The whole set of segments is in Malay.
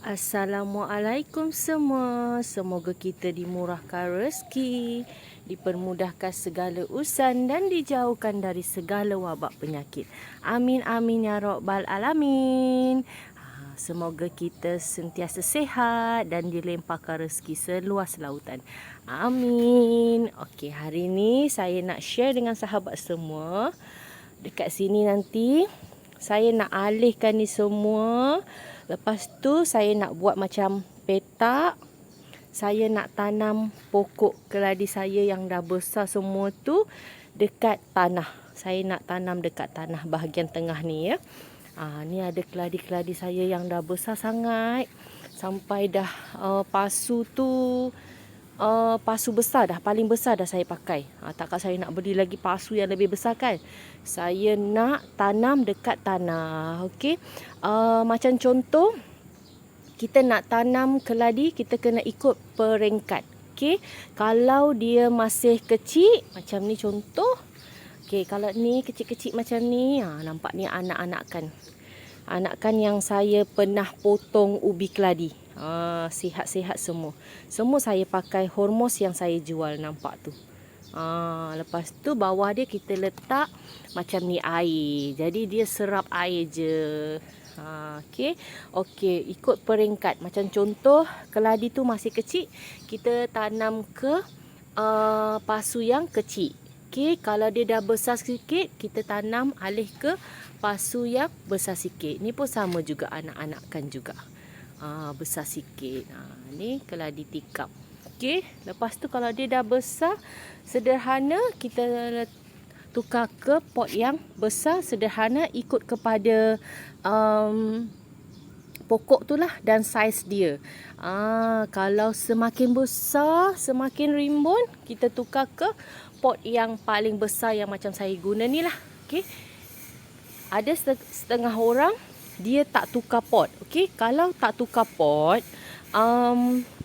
Assalamualaikum semua. Semoga kita dimurahkan rezeki, dipermudahkan segala urusan dan dijauhkan dari segala wabak penyakit. Amin amin ya rabbal alamin. Semoga kita sentiasa sihat dan dilimpahkan rezeki seluas lautan. Amin. Okey, hari ni saya nak share dengan sahabat semua. Dekat sini nanti saya nak alihkan ni semua. Lepas tu saya nak buat macam petak. Saya nak tanam pokok keladi saya yang dah besar semua tu dekat tanah. Saya nak tanam dekat tanah bahagian tengah ni ya. Ni ada keladi-keladi saya yang dah besar sangat. Sampai dah pasu tu pasu besar dah, paling besar dah saya pakai. Takkan saya nak beli lagi pasu yang lebih besar kan. Saya nak tanam dekat tanah. Okey. Macam contoh, kita nak tanam keladi, kita kena ikut peringkat. Okey. Kalau dia masih kecil, macam ni contoh. Okey, kalau ni kecil-kecil macam ni, nampak ni anak-anakan. Anakan yang saya pernah potong ubi keladi. Sihat-sihat semua. Semua saya pakai hormos yang saya jual, nampak tu. Lepas tu bawah dia kita letak macam ni air. Jadi dia serap air je. Okey. Okey, ikut peringkat. Macam contoh, keladi tu masih kecil, kita tanam ke pasu yang kecil. Okey, kalau dia dah besar sikit, kita tanam alih ke pasu yang besar sikit. Ni pun sama juga, anak-anakan juga. Besar sikit. Ni keladi tikap. Okey, lepas tu kalau dia dah besar, sederhana kita tukar ke pot yang besar, sederhana ikut kepada pokok tu lah dan saiz dia. Kalau semakin besar, semakin rimbun, kita tukar ke pot yang paling besar yang macam saya guna ni lah. Okey. Ada setengah orang dia tak tukar pot. Okey, kalau tak tukar pot,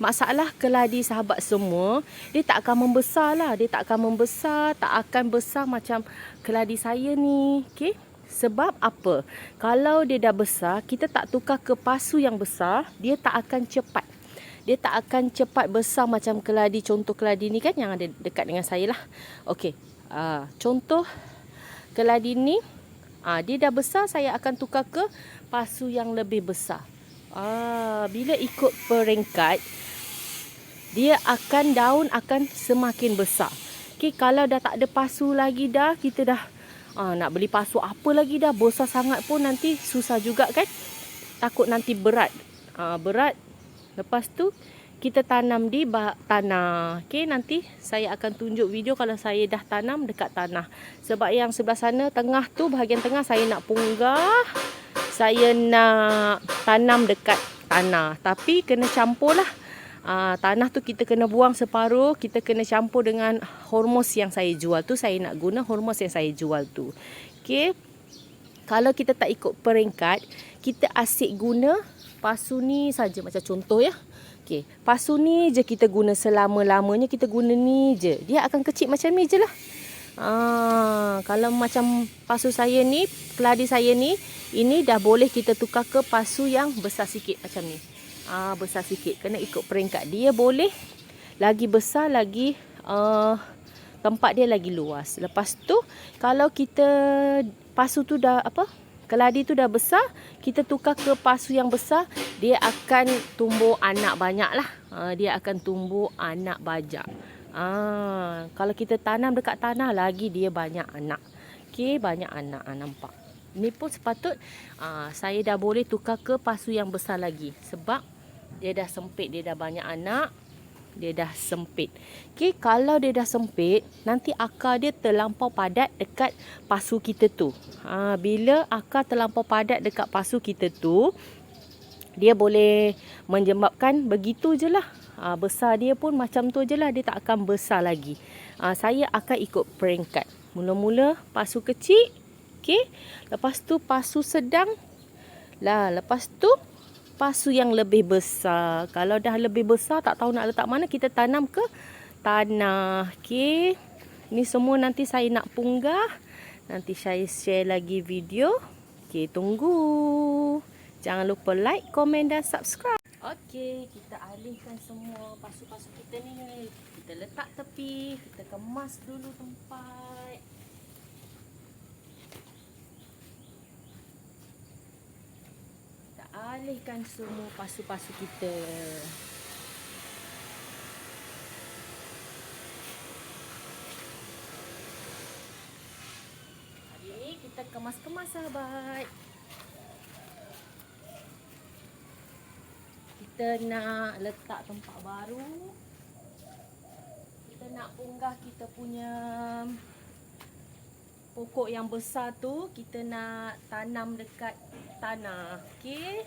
masalah keladi sahabat semua, dia tak akan membesar lah. Dia tak akan membesar, tak akan besar macam keladi saya ni. Okey. Sebab apa? Kalau dia dah besar, kita tak tukar ke pasu yang besar, dia tak akan cepat. Dia tak akan cepat besar macam keladi, contoh keladi ni kan yang ada dekat dengan saya lah. Okey. Contoh keladi ni, dia dah besar, saya akan tukar ke pasu yang lebih besar. Bila ikut peringkat, dia akan daun akan semakin besar. Okey, kalau dah tak ada pasu lagi dah, kita dah nak beli pasu apa lagi dah, besar sangat pun nanti susah juga kan. Takut nanti berat. Berat. Lepas tu kita tanam di tanah. Okey, nanti saya akan tunjuk video kalau saya dah tanam dekat tanah. Sebab yang sebelah sana tengah tu, bahagian tengah saya nak punggah. Saya nak tanam dekat tanah. Tapi kena campur lah. Tanah tu kita kena buang separuh. Kita kena campur dengan hormos yang saya jual tu. Saya nak guna hormos yang saya jual tu. Okey. Kalau kita tak ikut peringkat, kita asyik guna pasu ni saja. Macam contoh ya. Okey, pasu ni je kita guna selama-lamanya, kita guna ni je. Dia akan kecil macam ni je lah. Kalau macam pasu saya ni, keladi saya ni, ini dah boleh kita tukar ke pasu yang besar sikit macam ni. Besar sikit, kena ikut peringkat. Dia boleh lagi besar, lagi tempat dia lagi luas. Lepas tu kalau kita pasu tu dah keladi tu dah besar, kita tukar ke pasu yang besar, dia akan tumbuh anak banyak lah. Dia akan tumbuh anak banyak. Kalau kita tanam dekat tanah, lagi dia banyak anak. Okey, banyak anak. Nampak? Ni pun sepatut saya dah boleh tukar ke pasu yang besar lagi. Sebab dia dah sempit, dia dah banyak anak. Dia dah sempit. Okey, kalau dia dah sempit, nanti akar dia terlampau padat dekat pasu kita tu. Bila akar terlampau padat dekat pasu kita tu, dia boleh menyebabkan begitu je lah. Besar dia pun macam tu je lah. Dia tak akan besar lagi. Saya akan ikut peringkat. Mula-mula pasu kecil. Okey. Lepas tu pasu sedang. Lepas tu pasu yang lebih besar. Kalau dah lebih besar, tak tahu nak letak mana, kita tanam ke tanah. Okey. Ni semua nanti saya nak punggah. Nanti saya share lagi video. Okey, tunggu. Jangan lupa like, komen dan subscribe. Okey, kita alihkan semua pasu-pasu kita ni. Kita letak tepi, kita kemas dulu tempat. Kita alihkan semua pasu-pasu kita. Hari ni kita kemas-kemas sahabat. Kita nak letak tempat baru. Kita nak punggah kita punya pokok yang besar tu. Kita nak tanam dekat tanah. Okey.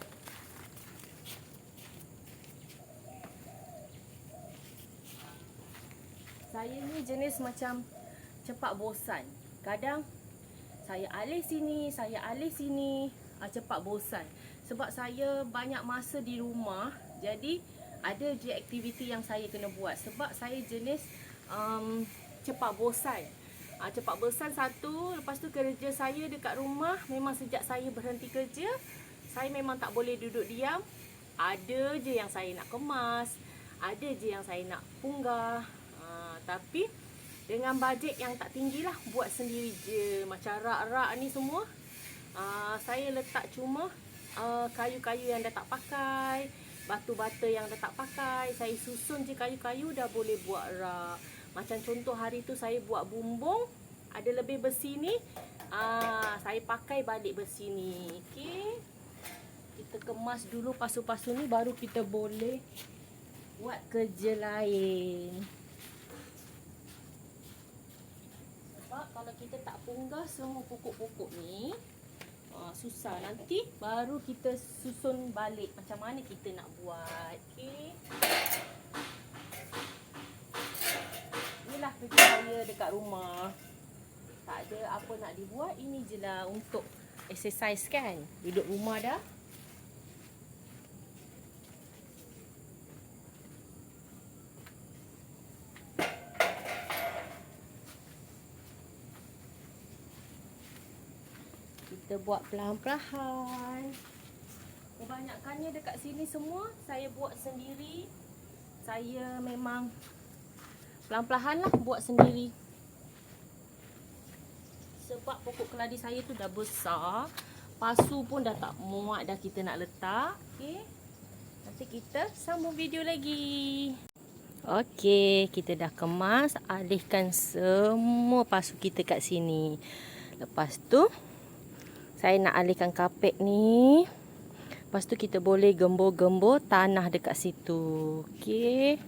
Saya ni jenis macam cepat bosan. Kadang saya alih sini, cepat bosan. Sebab saya banyak masa di rumah, jadi ada je aktiviti yang saya kena buat. Sebab saya jenis cepat bosan. Cepat bosan satu, lepas tu kerja saya dekat rumah, memang sejak saya berhenti kerja, saya memang tak boleh duduk diam. Ada je yang saya nak kemas, ada je yang saya nak punggah. Tapi dengan bajet yang tak tinggi lah, buat sendiri je. Macam rak-rak ni semua, saya letak cuma kayu-kayu yang dah tak pakai, batu-bata yang dah tak pakai. Saya susun je kayu-kayu, dah boleh buat rak. Macam contoh hari tu saya buat bumbung, ada lebih besi ni, saya pakai balik besi ni. Okey, kita kemas dulu pasu-pasu ni, baru kita boleh buat kerja lain. Sebab kalau kita tak punggah semua pokok-pokok ni, susah. Nanti baru kita susun balik macam mana kita nak buat. Okey, inilah kerja saya dekat rumah. Tak ada apa nak dibuat, ini je lah untuk exercise kan. Duduk rumah dah. Kita buat perlahan-perlahan. Kebanyakannya dekat sini semua saya buat sendiri. Saya memang perlahan-perlahan lah buat sendiri. Sebab pokok keladi saya tu dah besar, pasu pun dah tak muat dah kita nak letak. Okey, nanti kita sambung video lagi. Okey, kita dah kemas, alihkan semua pasu kita kat sini. Lepas tu saya nak alihkan kapet ni. Lepas tu kita boleh gembur-gembur tanah dekat situ. Okey.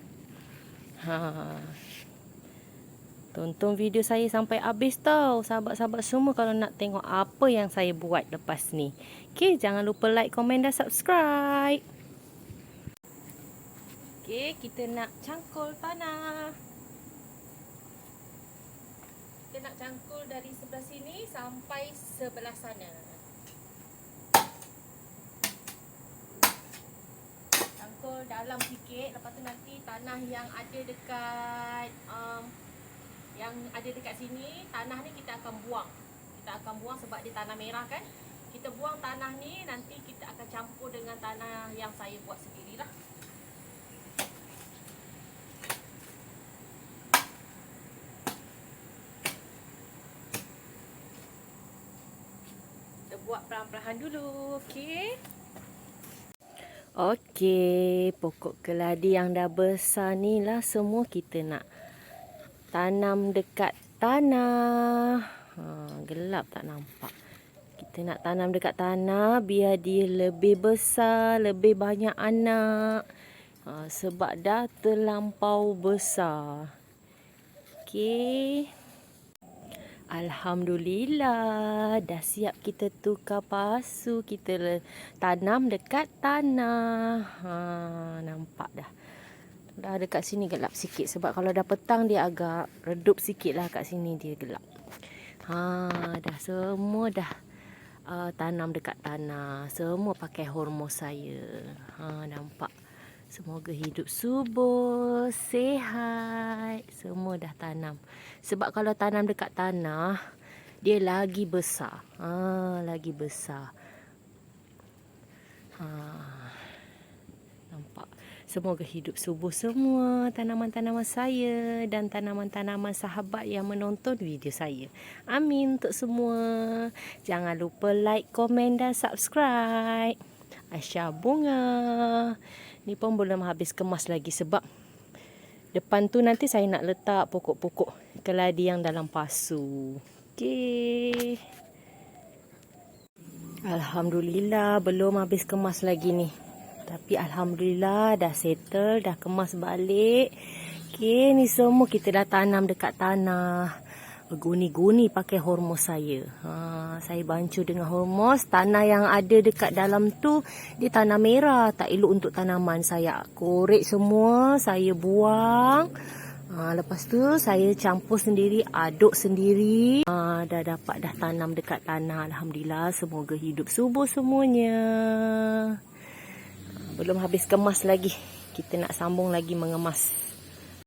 Tonton video saya sampai habis tau, sahabat-sahabat semua, kalau nak tengok apa yang saya buat lepas ni. Okey, jangan lupa like, komen dan subscribe. Okey, kita nak cangkul tanah. Kita nak cangkul dari sebelah sini sampai sebelah sana. Cangkul dalam sikit. Lepas tu nanti tanah yang ada dekat sini, tanah ni kita akan buang. Kita akan buang sebab dia tanah merah kan. Kita buang tanah ni, nanti kita akan campur dengan tanah yang saya buat sendirilah. Buat perlahan-lahan dulu. Okey. Okey, pokok keladi yang dah besar ni lah semua kita nak tanam dekat tanah. Gelap tak nampak. Kita nak tanam dekat tanah biar dia lebih besar, lebih banyak anak. Sebab dah terlampau besar. Okey. Alhamdulillah, dah siap kita tukar pasu, kita tanam dekat tanah. Nampak dah. Dah dekat sini gelap sikit sebab kalau dah petang dia agak redup sikit lah, kat sini dia gelap. Dah semua dah tanam dekat tanah. Semua pakai hormon saya. Nampak. Semoga hidup subur, sihat. Semua dah tanam. Sebab kalau tanam dekat tanah, dia lagi besar. Lagi besar. Semoga hidup subur semua tanaman-tanaman saya dan tanaman-tanaman sahabat yang menonton video saya. Amin untuk semua. Jangan lupa like, komen dan subscribe. Aisyah Bunga. Ni pun belum habis kemas lagi sebab depan tu nanti saya nak letak pokok-pokok keladi yang dalam pasu. Okey. Alhamdulillah belum habis kemas lagi ni. Tapi Alhamdulillah dah settle, dah kemas balik. Okey, ni semua kita dah tanam dekat tanah. Berguni-guni pakai hormos saya. Saya bancuh dengan hormos. Tanah yang ada dekat dalam tu, dia tanah merah. Tak elok untuk tanaman. Saya korek semua, saya buang. Lepas tu saya campur sendiri, aduk sendiri. Dah dapat dah tanam dekat tanah. Alhamdulillah, semoga hidup subur semuanya. Belum habis kemas lagi. Kita nak sambung lagi mengemas.